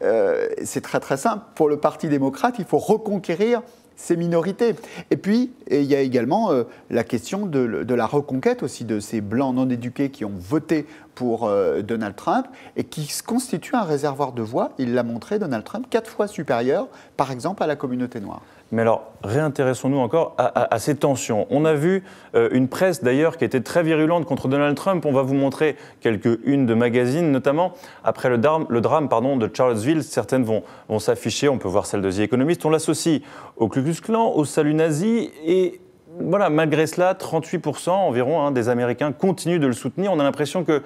c'est très très simple. Pour le Parti démocrate, il faut reconquérir ces minorités. Et puis, il y a également la question de la reconquête aussi de ces Blancs non éduqués qui ont voté pour Donald Trump et qui constitue un réservoir de voix, il l'a montré, Donald Trump, 4 fois supérieur, par exemple, à la communauté noire. Mais alors, réintéressons-nous encore à ces tensions. On a vu une presse d'ailleurs qui était très virulente contre Donald Trump. On va vous montrer quelques unes de magazines, notamment après le drame de Charlottesville. Certaines vont s'afficher, on peut voir celle de The Economist. On l'associe au Ku Klux Klan, au salut nazi et... Voilà, malgré cela, 38% environ des Américains continuent de le soutenir. On a l'impression que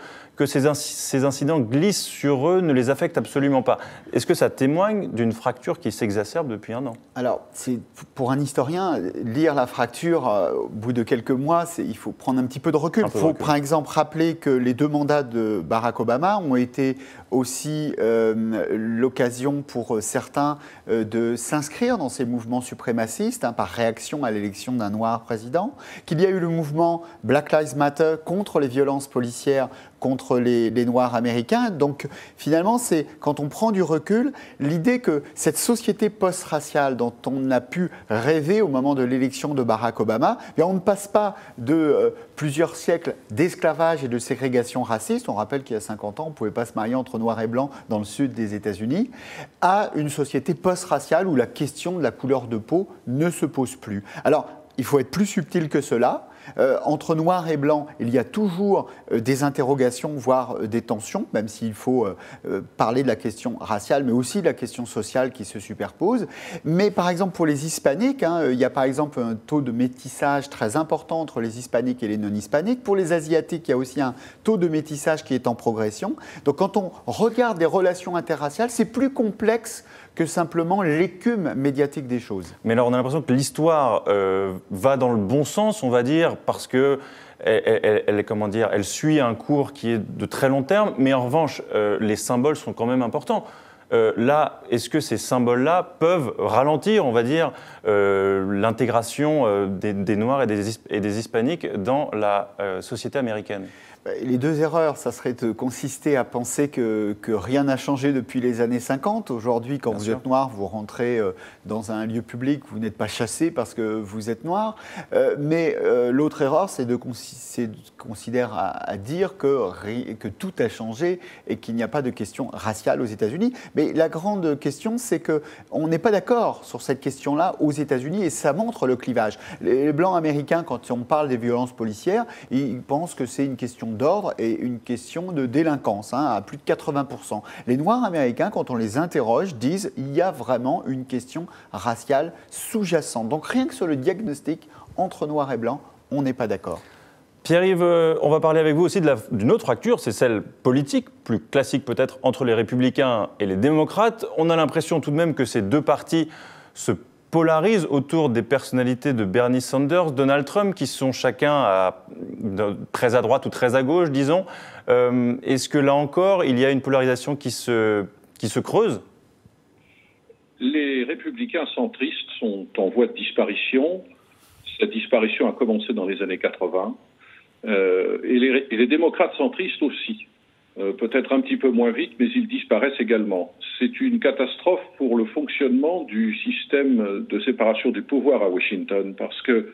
ces incidents glissent sur eux, ne les affectent absolument pas. Est-ce que ça témoigne d'une fracture qui s'exacerbe depuis un an? Alors, pour un historien, lire la fracture au bout de quelques mois, il faut prendre un petit peu de recul. Il faut, par exemple, rappeler que les 2 mandats de Barack Obama ont été aussi l'occasion pour certains de s'inscrire dans ces mouvements suprémacistes, par réaction à l'élection d'un noir président, qu'il y a eu le mouvement Black Lives Matter contre les violences policières contre les Noirs américains. Donc finalement, c'est quand on prend du recul, l'idée que cette société post-raciale dont on a pu rêver au moment de l'élection de Barack Obama, on ne passe pas de plusieurs siècles d'esclavage et de ségrégation raciste, on rappelle qu'il y a 50 ans, on ne pouvait pas se marier entre noirs et blancs dans le sud des États-Unis, à une société post-raciale où la question de la couleur de peau ne se pose plus. Alors, il faut être plus subtil que cela. Entre noir et blanc, il y a toujours des interrogations, voire des tensions, même s'il faut parler de la question raciale, mais aussi de la question sociale qui se superpose. Mais par exemple, pour les hispaniques, il y a par exemple un taux de métissage très important entre les hispaniques et les non-hispaniques. Pour les asiatiques, il y a aussi un taux de métissage qui est en progression. Donc quand on regarde les relations interraciales, c'est plus complexe que simplement l'écume médiatique des choses. Mais alors on a l'impression que l'histoire va dans le bon sens, on va dire, parce que elle suit un cours qui est de très long terme, mais en revanche, les symboles sont quand même importants. Là, est-ce que ces symboles-là peuvent ralentir, on va dire, l'intégration des Noirs et des Hispaniques dans la société américaine ? Les 2 erreurs, ça serait de consister à penser que rien n'a changé depuis les années 50. Aujourd'hui, quand vous êtes noir, vous rentrez dans un lieu public, vous n'êtes pas chassé parce que vous êtes noir. Mais l'autre erreur, c'est de considérer à dire que tout a changé et qu'il n'y a pas de question raciale aux États-Unis. Mais la grande question, c'est qu'on n'est pas d'accord sur cette question-là aux États-Unis et ça montre le clivage. Les Blancs américains, quand on parle des violences policières, ils pensent que c'est une question d'ordre et une question de délinquance, à plus de 80%. Les Noirs américains, quand on les interroge, disent qu'il y a vraiment une question raciale sous-jacente. Donc rien que sur le diagnostic entre Noirs et Blancs, on n'est pas d'accord. Pierre-Yves, on va parler avec vous aussi d'une autre fracture, c'est celle politique, plus classique peut-être, entre les Républicains et les démocrates. On a l'impression tout de même que ces 2 partis se polarisent autour des personnalités de Bernie Sanders, Donald Trump, qui sont chacun très à droite ou très à gauche, disons. Est-ce que là encore, il y a une polarisation qui se creuse ? Les républicains centristes sont en voie de disparition. Cette disparition a commencé dans les années 80. Et les démocrates centristes aussi. Peut-être un petit peu moins vite, mais ils disparaissent également. C'est une catastrophe pour le fonctionnement du système de séparation du pouvoir à Washington, parce que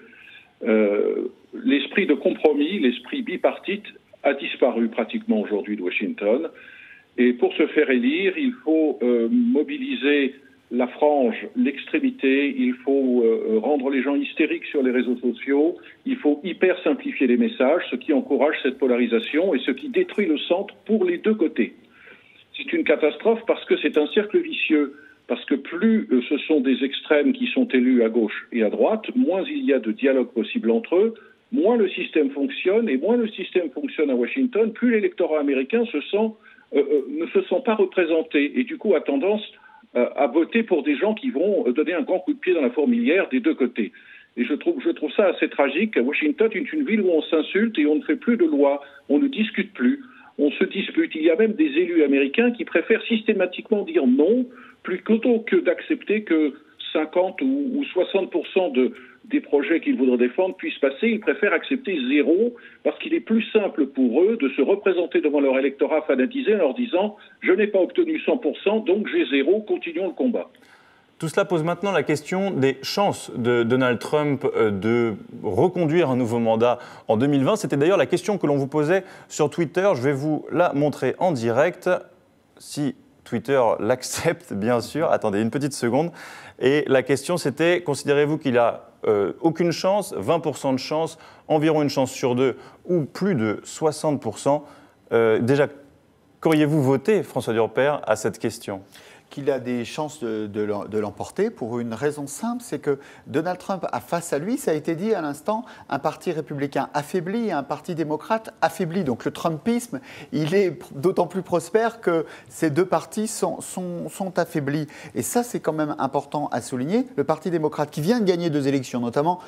l'esprit de compromis, l'esprit bipartite a disparu pratiquement aujourd'hui de Washington. Et pour se faire élire, il faut mobiliser la frange, l'extrémité, il faut rendre les gens hystériques sur les réseaux sociaux, il faut hyper simplifier les messages, ce qui encourage cette polarisation et ce qui détruit le centre pour les 2 côtés. C'est une catastrophe parce que c'est un cercle vicieux, parce que plus ce sont des extrêmes qui sont élus à gauche et à droite, moins il y a de dialogue possible entre eux, moins le système fonctionne, et moins le système fonctionne à Washington, plus l'électorat américain ne se sent pas représenté, et du coup a tendance à voter pour des gens qui vont donner un grand coup de pied dans la fourmilière des 2 côtés. Et je trouve ça assez tragique. Washington est une ville où on s'insulte et on ne fait plus de loi, on ne discute plus, on se dispute. Il y a même des élus américains qui préfèrent systématiquement dire non, plutôt que d'accepter que 50 ou 60% des projets qu'ils voudraient défendre puissent passer. Ils préfèrent accepter 0 parce qu'il est plus simple pour eux de se représenter devant leur électorat fanatisé en leur disant « je n'ai pas obtenu 100%, donc j'ai 0, continuons le combat ». Tout cela pose maintenant la question des chances de Donald Trump de reconduire un nouveau mandat en 2020. C'était d'ailleurs la question que l'on vous posait sur Twitter. Je vais vous la montrer en direct, si Twitter l'accepte, bien sûr. Attendez une petite seconde. Et la question, c'était, considérez-vous qu'il a aucune chance, 20% de chance, environ une chance sur deux, ou plus de 60%. Déjà, qu'auriez-vous voté, François Durper, à cette question ? Qu'il a des chances de l'emporter pour une raison simple, c'est que Donald Trump a face à lui, ça a été dit à l'instant, un parti républicain affaibli et un parti démocrate affaibli. Donc le Trumpisme, il est d'autant plus prospère que ces deux partis sont affaiblis. Et ça, c'est quand même important à souligner. Le Parti démocrate qui vient de gagner 2 élections, notamment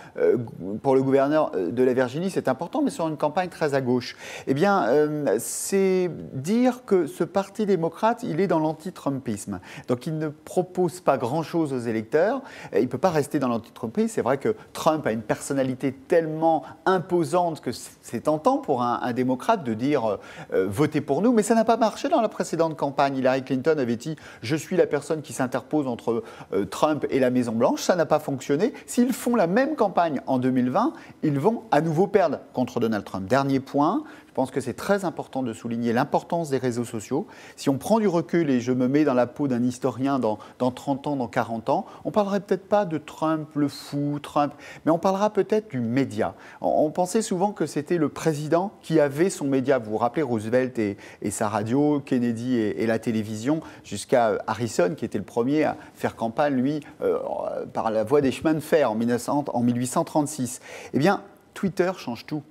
pour le gouverneur de la Virginie, c'est important, mais sur une campagne très à gauche. Eh bien, c'est dire que ce Parti démocrate, il est dans l'anti-Trumpisme. Donc il ne propose pas grand-chose aux électeurs. Il ne peut pas rester dans l'anti-Trumpisme. C'est vrai que Trump a une personnalité tellement imposante que c'est tentant pour un démocrate de dire votez pour nous. Mais ça n'a pas marché dans la précédente campagne. Hillary Clinton avait dit je suis la personne qui s'interpose entre Trump et la Maison-Blanche. Ça n'a pas fonctionné. S'ils font la même campagne en 2020, ils vont à nouveau perdre contre Donald Trump. Dernier point. Je pense que c'est très important de souligner l'importance des réseaux sociaux. Si on prend du recul et je me mets dans la peau d'un historien dans 30 ans, dans 40 ans, on ne parlerait peut-être pas de Trump, le fou, Trump, mais on parlera peut-être du média. On pensait souvent que c'était le président qui avait son média. Vous vous rappelez Roosevelt et sa radio, Kennedy et la télévision, jusqu'à Harrison qui était le premier à faire campagne, lui, par la voie des chemins de fer en 1836. Eh bien, Twitter change tout.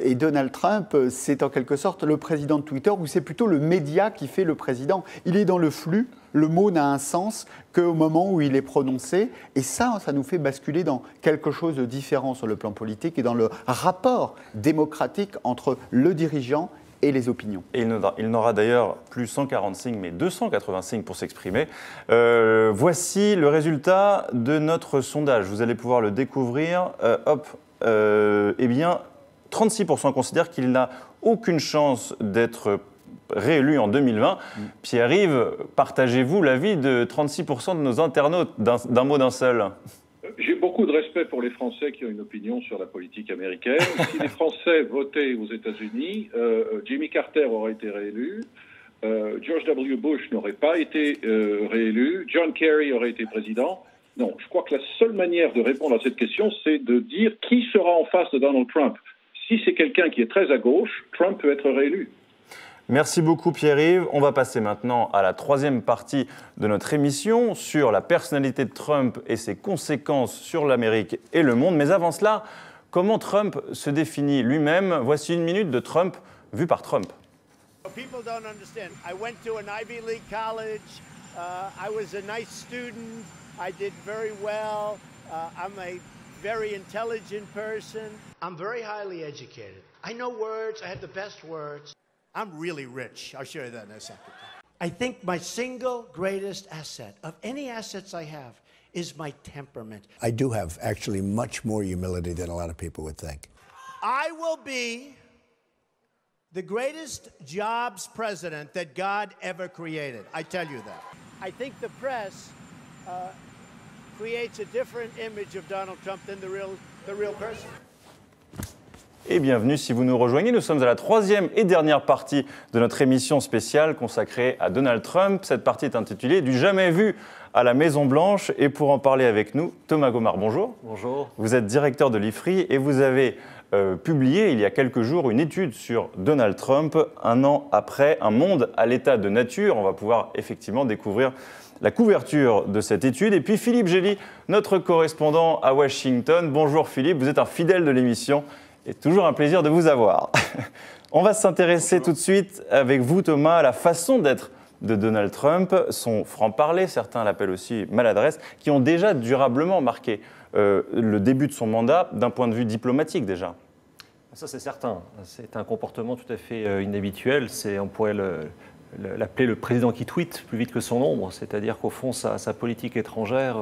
Et Donald Trump, c'est en quelque sorte le président de Twitter, ou c'est plutôt le média qui fait le président. Il est dans le flux, le mot n'a un sens qu'au moment où il est prononcé, et ça nous fait basculer dans quelque chose de différent sur le plan politique et dans le rapport démocratique entre le dirigeant et les opinions. Et il n'aura d'ailleurs plus 145, mais 285 pour s'exprimer. Voici le résultat de notre sondage. Vous allez pouvoir le découvrir. Eh bien, 36% considèrent qu'il n'a aucune chance d'être réélu en 2020. Pierre-Yves, partagez-vous l'avis de 36% de nos internautes d'un mot d'un seul ? J'ai beaucoup de respect pour les Français qui ont une opinion sur la politique américaine. Si les Français votaient aux États-Unis, Jimmy Carter aurait été réélu, George W. Bush n'aurait pas été réélu, John Kerry aurait été président. Non, je crois que la seule manière de répondre à cette question, c'est de dire qui sera en face de Donald Trump. Si c'est quelqu'un qui est très à gauche, Trump peut être réélu. Merci beaucoup Pierre-Yves. On va passer maintenant à la troisième partie de notre émission sur la personnalité de Trump et ses conséquences sur l'Amérique et le monde. Mais avant cela, comment Trump se définit lui-même? Voici une minute de Trump vue par Trump. People don't understand. I went to an Ivy League college. I was a nice student. I did very well. I'm a very intelligent person. I'm very highly educated. I know words. I have the best words. I'm really rich. I'll show you that in a second. I think my single greatest asset, of any assets I have, is my temperament. I do have actually much more humility than a lot of people would think. I will be the greatest jobs president that God ever created. I tell you that. I think the press creates a different image of Donald Trump than the real person. Et bienvenue si vous nous rejoignez. Nous sommes à la troisième et dernière partie de notre émission spéciale consacrée à Donald Trump. Cette partie est intitulée « Du jamais vu à la Maison-Blanche ». Et pour en parler avec nous, Thomas Gomard, bonjour. Bonjour. Vous êtes directeur de l'IFRI et vous avez publié il y a quelques jours une étude sur Donald Trump, 1 an après, un monde à l'état de nature. On va pouvoir effectivement découvrir la couverture de cette étude. Et puis Philippe Gély, notre correspondant à Washington. Bonjour Philippe, vous êtes un fidèle de l'émission et toujours un plaisir de vous avoir. On va s'intéresser tout de suite avec vous Thomas à la façon d'être de Donald Trump, son franc-parler, certains l'appellent aussi maladresse, qui ont déjà durablement marqué le début de son mandat d'un point de vue diplomatique déjà. Ça c'est certain, c'est un comportement tout à fait inhabituel, on pourrait l'appeler le président qui tweet plus vite que son ombre, c'est-à-dire qu'au fond sa politique étrangère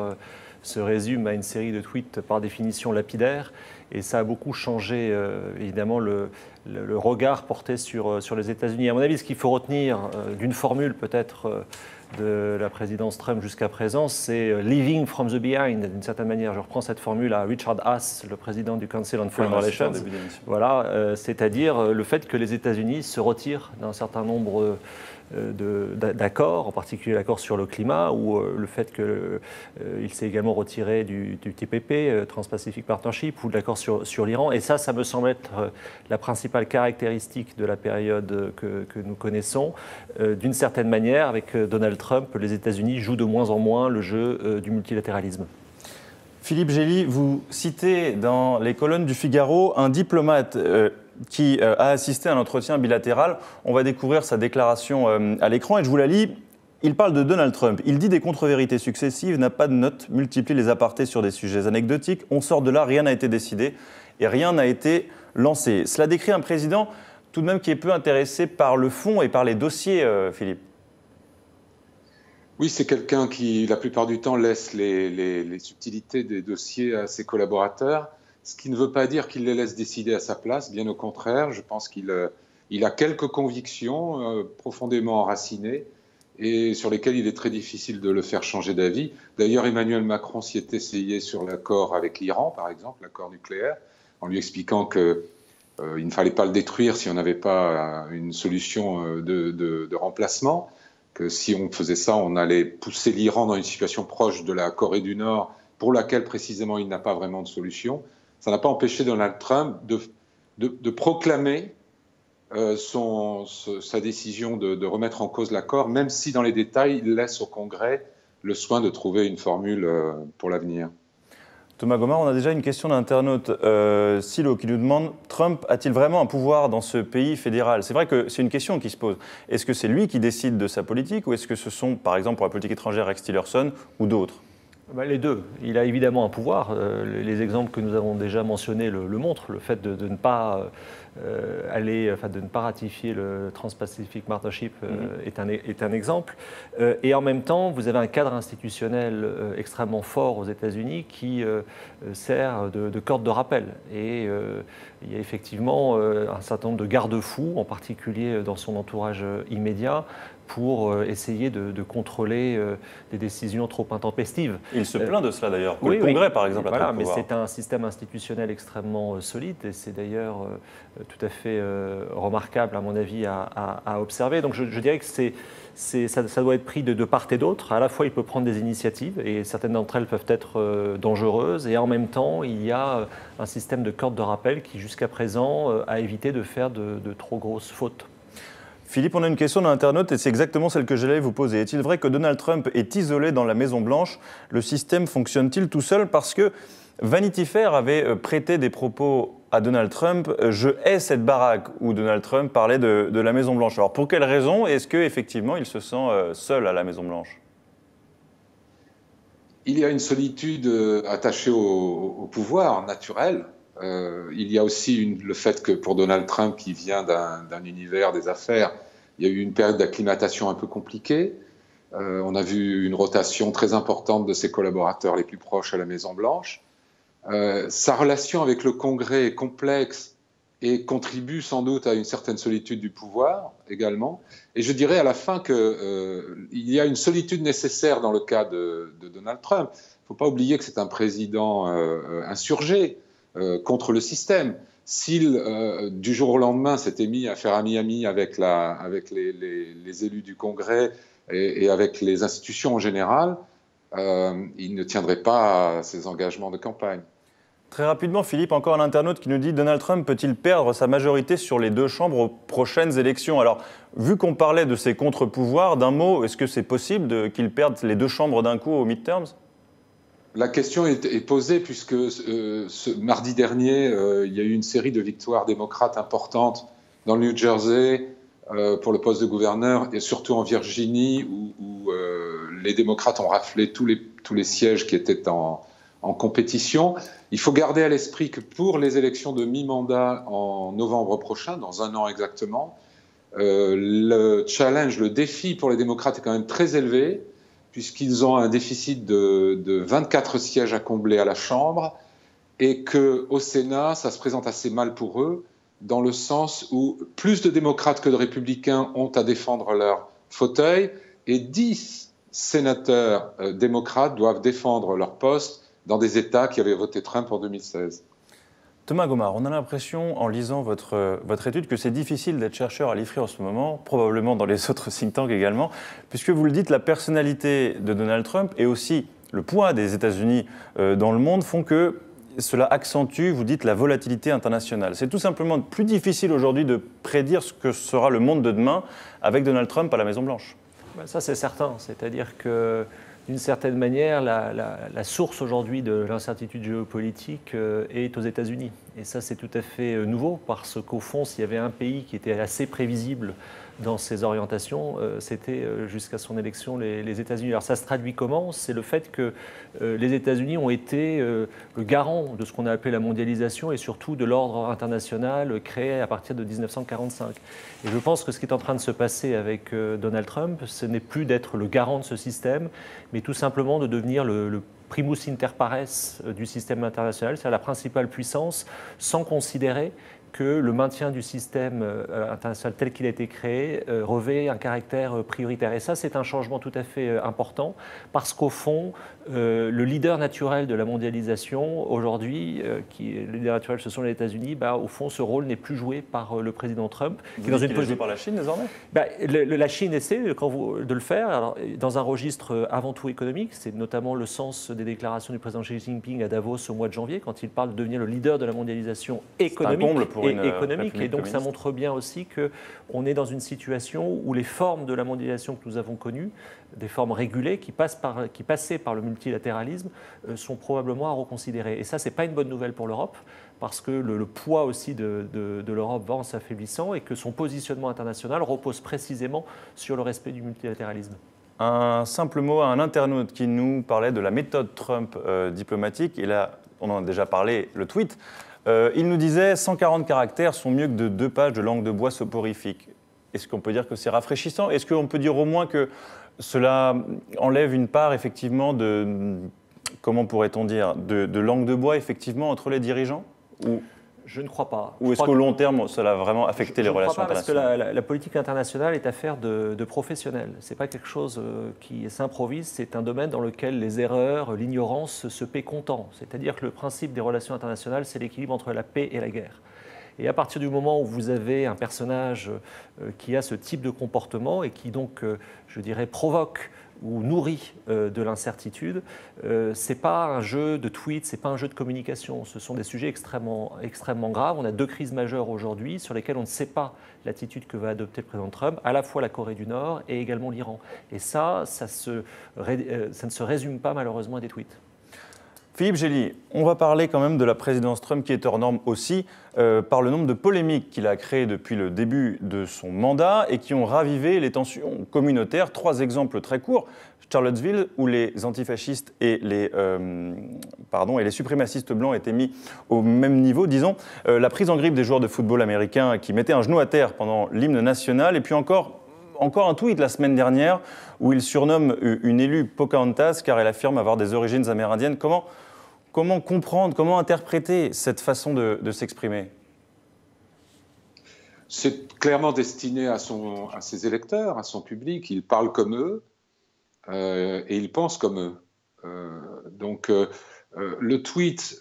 se résume à une série de tweets par définition lapidaires et ça a beaucoup changé évidemment le regard porté sur les États-Unis. À mon avis, ce qu'il faut retenir d'une formule peut-être de la présidence Trump jusqu'à présent, c'est living from the behind, d'une certaine manière. Je reprends cette formule à Richard Haass, le président du Council on Foreign Relations. Voilà, c'est-à-dire le fait que les États-Unis se retirent d'un certain nombre d'accords, en particulier l'accord sur le climat, ou le fait qu'il s'est également retiré du TPP, Trans-Pacific Partnership, ou de l'accord sur l'Iran. Et ça me semble être la principale caractéristique de la période que nous connaissons. D'une certaine manière, avec Donald Trump, les États-Unis jouent de moins en moins le jeu du multilatéralisme. Philippe Gély, vous citez dans les colonnes du Figaro un diplomate qui a assisté à un entretien bilatéral. On va découvrir sa déclaration à l'écran et je vous la lis. Il parle de Donald Trump. Il dit des contre-vérités successives, n'a pas de notes, multiplie les apartés sur des sujets anecdotiques. On sort de là, rien n'a été décidé et rien n'a été lancé. Cela décrit un président tout de même qui est peu intéressé par le fond et par les dossiers, Philippe. Oui, c'est quelqu'un qui, la plupart du temps, laisse les subtilités des dossiers à ses collaborateurs, ce qui ne veut pas dire qu'il les laisse décider à sa place, bien au contraire. Je pense qu'il a quelques convictions profondément enracinées et sur lesquelles il est très difficile de le faire changer d'avis. D'ailleurs, Emmanuel Macron s'y est essayé sur l'accord avec l'Iran, par exemple, l'accord nucléaire, en lui expliquant qu'il ne fallait pas le détruire si on n'avait pas une solution de remplacement, que si on faisait ça, on allait pousser l'Iran dans une situation proche de la Corée du Nord, pour laquelle précisément il n'a pas vraiment de solution. Ça n'a pas empêché Donald Trump de proclamer sa décision de remettre en cause l'accord, même si dans les détails, il laisse au Congrès le soin de trouver une formule pour l'avenir. Thomas Gomard, on a déjà une question d'internaute, Silo, qui nous demande « Trump a-t-il vraiment un pouvoir dans ce pays fédéral ?» C'est vrai que c'est une question qui se pose. Est-ce que c'est lui qui décide de sa politique ou est-ce que ce sont, par exemple, pour la politique étrangère, Rex Tillerson ou d'autres ? Les deux. Il a évidemment un pouvoir. Les exemples que nous avons déjà mentionnés le montrent. Le fait de ne pas de ne pas ratifier le Trans-Pacific Partnership est un exemple. Et en même temps, vous avez un cadre institutionnel extrêmement fort aux États-Unis qui sert de corde de rappel. Et il y a effectivement un certain nombre de garde-fous, en particulier dans son entourage immédiat, pour essayer de contrôler des décisions trop intempestives. Il se plaint de cela d'ailleurs, le Congrès par exemple. Voilà, mais c'est un système institutionnel extrêmement solide et c'est d'ailleurs tout à fait remarquable à mon avis à observer. Donc je dirais que ça doit être pris de part et d'autre. À la fois il peut prendre des initiatives et certaines d'entre elles peuvent être dangereuses et en même temps il y a un système de corde de rappel qui jusqu'à présent a évité de faire de trop grosses fautes. Philippe, on a une question d'un internaute et c'est exactement celle que j'allais vous poser. Est-il vrai que Donald Trump est isolé dans la Maison-Blanche? Le système fonctionne-t-il tout seul? Parce que Vanity Fair avait prêté des propos à Donald Trump. Je hais cette baraque où Donald Trump parlait de la Maison-Blanche. Alors pour quelle raison est-ce qu'effectivement il se sent seul à la Maison-Blanche? Il y a une solitude attachée au pouvoir naturel. Il y a aussi le fait que pour Donald Trump, qui vient d'un univers des affaires, il y a eu une période d'acclimatation un peu compliquée. On a vu une rotation très importante de ses collaborateurs les plus proches à la Maison-Blanche. Sa relation avec le Congrès est complexe et contribue sans doute à une certaine solitude du pouvoir également. Et je dirais à la fin qu'il y a une solitude nécessaire dans le cas de Donald Trump. Il ne faut pas oublier que c'est un président insurgé contre le système. S'il, du jour au lendemain, s'était mis à faire ami-ami avec les élus du Congrès et avec les institutions en général, il ne tiendrait pas à ses engagements de campagne. Très rapidement, Philippe, encore un internaute qui nous dit « Donald Trump peut-il perdre sa majorité sur les 2 chambres aux prochaines élections ?» Alors, vu qu'on parlait de ses contre-pouvoirs, d'un mot, est-ce que c'est possible qu'il perde les 2 chambres d'un coup aux midterms? La question est posée puisque ce mardi dernier, il y a eu une série de victoires démocrates importantes dans le New Jersey pour le poste de gouverneur et surtout en Virginie où les démocrates ont raflé tous les sièges qui étaient en compétition. Il faut garder à l'esprit que pour les élections de mi-mandat en novembre prochain, dans 1 an exactement, le challenge, le défi pour les démocrates est quand même très élevé, puisqu'ils ont un déficit de 24 sièges à combler à la Chambre, et qu'au Sénat, ça se présente assez mal pour eux, dans le sens où plus de démocrates que de républicains ont à défendre leur fauteuil, et 10 sénateurs démocrates doivent défendre leur poste dans des États qui avaient voté Trump en 2016. Thomas Gomard, on a l'impression, en lisant votre étude, que c'est difficile d'être chercheur à l'IFRI en ce moment, probablement dans les autres think tanks également, puisque vous le dites, la personnalité de Donald Trump et aussi le poids des États-Unis dans le monde font que cela accentue, vous dites, la volatilité internationale. C'est tout simplement plus difficile aujourd'hui de prédire ce que sera le monde de demain avec Donald Trump à la Maison-Blanche. Ça, c'est certain. C'est-à-dire que, d'une certaine manière, la source aujourd'hui de l'incertitude géopolitique est aux États-Unis. Et ça, c'est tout à fait nouveau, parce qu'au fond, s'il y avait un pays qui était assez prévisible dans ses orientations, c'était jusqu'à son élection les États-Unis. Alors ça se traduit comment? C'est le fait que les États-Unis ont été le garant de ce qu'on a appelé la mondialisation et surtout de l'ordre international créé à partir de 1945. Et je pense que ce qui est en train de se passer avec Donald Trump, ce n'est plus d'être le garant de ce système, mais tout simplement de devenir le primus inter pares du système international, c'est-à-dire la principale puissance, sans considérer que le maintien du système international tel qu'il a été créé revêt un caractère prioritaire. Et ça, c'est un changement tout à fait important, parce qu'au fond, le leader naturel de la mondialisation, aujourd'hui, le leader naturel, ce sont les États-Unis, au fond, ce rôle n'est plus joué par le président Trump. Qui est dans une position par la Chine, désormais? La Chine essaie de le faire, alors, dans un registre avant tout économique. C'est notamment le sens des déclarations du président Xi Jinping à Davos au mois de janvier, quand il parle de devenir le leader de la mondialisation économique. Et donc ça montre bien aussi qu'on est dans une situation où les formes de la mondialisation que nous avons connues, des formes régulées qui passaient par le multilatéralisme, sont probablement à reconsidérer. Et ça, ce n'est pas une bonne nouvelle pour l'Europe, parce que le poids aussi de l'Europe va en s'affaiblissant et que son positionnement international repose précisément sur le respect du multilatéralisme. Un simple mot à un internaute qui nous parlait de la méthode Trump diplomatique. Et là, on en a déjà parlé, le tweet. Il nous disait 140 caractères sont mieux que de 2 pages de langue de bois soporifique. Est-ce qu'on peut dire que c'est rafraîchissant? Est-ce qu'on peut dire au moins que cela enlève une part effectivement comment pourrait-on dire, de langue de bois effectivement entre les dirigeants? Je ne crois pas. Ou est-ce qu'au long terme, cela a vraiment affecté les relations internationales? Parce que la politique internationale est affaire de professionnels. Ce n'est pas quelque chose qui s'improvise, c'est un domaine dans lequel les erreurs, l'ignorance se paient comptant. C'est-à-dire que le principe des relations internationales, c'est l'équilibre entre la paix et la guerre. Et à partir du moment où vous avez un personnage qui a ce type de comportement et qui donc, je dirais, provoque ou nourrit de l'incertitude, ce n'est pas un jeu de tweets, ce n'est pas un jeu de communication. Ce sont des sujets extrêmement graves. On a 2 crises majeures aujourd'hui sur lesquelles on ne sait pas l'attitude que va adopter le président Trump, à la fois la Corée du Nord et également l'Iran. Et ça ne se résume pas malheureusement à des tweets. Philippe Gély, on va parler quand même de la présidence Trump qui est hors norme aussi par le nombre de polémiques qu'il a créées depuis le début de son mandat et qui ont ravivé les tensions communautaires. 3 exemples très courts. Charlottesville, où les antifascistes et les suprémacistes blancs étaient mis au même niveau, disons. La prise en grippe des joueurs de football américains qui mettaient un genou à terre pendant l'hymne national. Et puis encore un tweet la semaine dernière où il surnomme une élue Pocahontas car elle affirme avoir des origines amérindiennes. Comment comprendre, comment interpréter cette façon de s'exprimer? C'est clairement destiné à ses électeurs, à son public. Il parle comme eux et il pense comme eux. Donc le tweet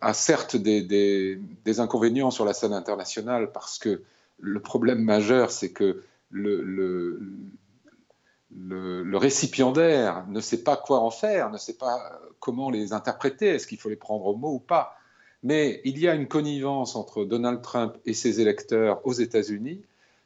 a certes des inconvénients sur la scène internationale parce que le problème majeur, c'est que le récipiendaire ne sait pas quoi en faire, ne sait pas comment les interpréter, est-ce qu'il faut les prendre au mot ou pas. Mais il y a une connivence entre Donald Trump et ses électeurs aux États-Unis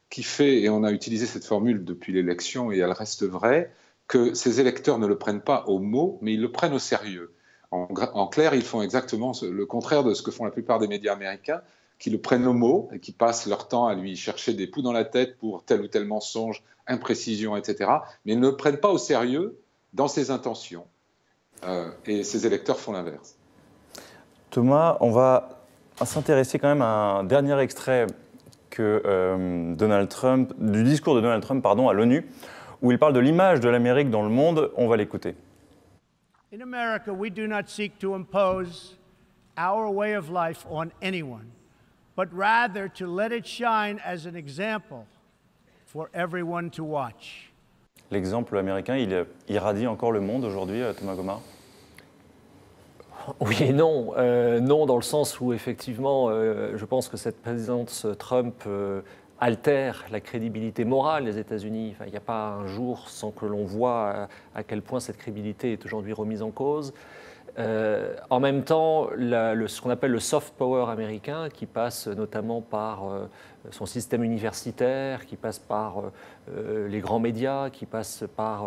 qui fait, et on a utilisé cette formule depuis l'élection et elle reste vraie, que ses électeurs ne le prennent pas au mot, mais ils le prennent au sérieux. En clair, ils font exactement le contraire de ce que font la plupart des médias américains, qui le prennent au mot et qui passent leur temps à lui chercher des poux dans la tête pour tel ou tel mensonge, imprécision, etc. Mais ils ne le prennent pas au sérieux dans ses intentions. Et ses électeurs font l'inverse. Thomas, on va s'intéresser quand même à un dernier extrait du discours de Donald Trump à l'ONU, où il parle de l'image de l'Amérique dans le monde. On va l'écouter. In America, we do not seek to impose our way of life on anyone, but rather to let it shine as an example for everyone to watch. L'exemple américain, il irradie encore le monde aujourd'hui, Thomas Gomart? Oui et non. Non, dans le sens où, effectivement, je pense que cette présidence Trump altère la crédibilité morale des États-Unis. Enfin, il n'y a pas un jour sans que l'on voit à quel point cette crédibilité est aujourd'hui remise en cause. En même temps, ce qu'on appelle le soft power américain, qui passe notamment par son système universitaire, qui passe par les grands médias, qui passe par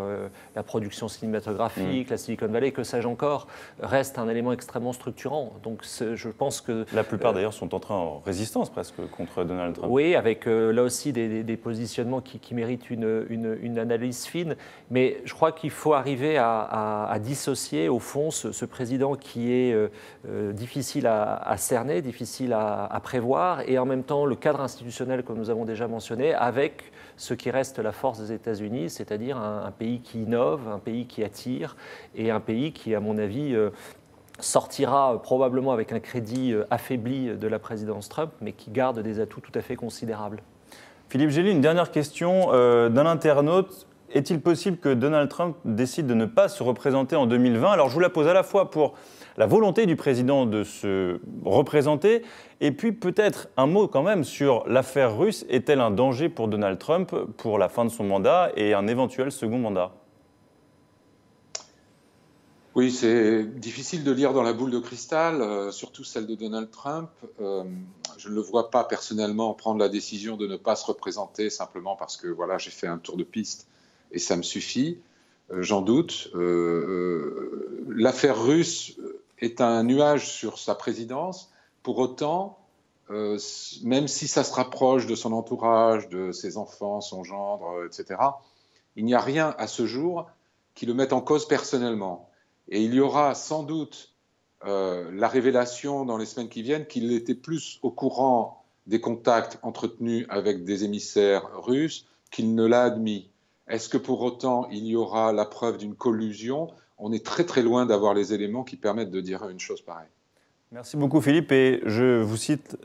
la production cinématographique, la Silicon Valley, que sais-je encore, reste un élément extrêmement structurant. Donc je pense que... La plupart d'ailleurs sont entrés en résistance presque contre Donald Trump. Oui, avec là aussi des positionnements qui méritent une analyse fine. Mais je crois qu'il faut arriver à dissocier au fond ce président qui est difficile à cerner, difficile à prévoir, et en même temps le cadre institutionnel que nous avons déjà mentionné, avec ce qui reste la force des États-Unis, c'est-à-dire un pays qui innove, un pays qui attire, et un pays qui, à mon avis, sortira probablement avec un crédit affaibli de la présidence Trump, mais qui garde des atouts tout à fait considérables. Philippe Gély, une dernière question d'un internaute. Est-il possible que Donald Trump décide de ne pas se représenter en 2020 ? Alors je vous la pose à la fois pour la volonté du président de se représenter, et puis peut-être un mot quand même sur l'affaire russe. Est-elle un danger pour Donald Trump pour la fin de son mandat et un éventuel second mandat ? Oui, c'est difficile de lire dans la boule de cristal, surtout celle de Donald Trump. Je ne le vois pas personnellement prendre la décision de ne pas se représenter simplement parce que voilà, j'ai fait un tour de piste et ça me suffit. J'en doute. L'affaire russe est un nuage sur sa présidence. Pour autant, même si ça se rapproche de son entourage, de ses enfants, son gendre, etc., il n'y a rien à ce jour qui le mette en cause personnellement. Et il y aura sans doute la révélation dans les semaines qui viennent qu'il était plus au courant des contacts entretenus avec des émissaires russes qu'il ne l'a admis. Est-ce que pour autant il y aura la preuve d'une collusion ? On est très très loin d'avoir les éléments qui permettent de dire une chose pareille. Merci beaucoup Philippe, et je vous cite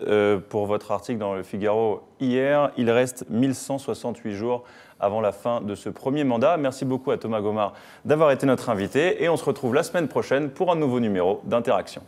pour votre article dans Le Figaro hier, il reste 1168 jours avant la fin de ce premier mandat. Merci beaucoup à Thomas Gomart d'avoir été notre invité, et on se retrouve la semaine prochaine pour un nouveau numéro d'Interaction.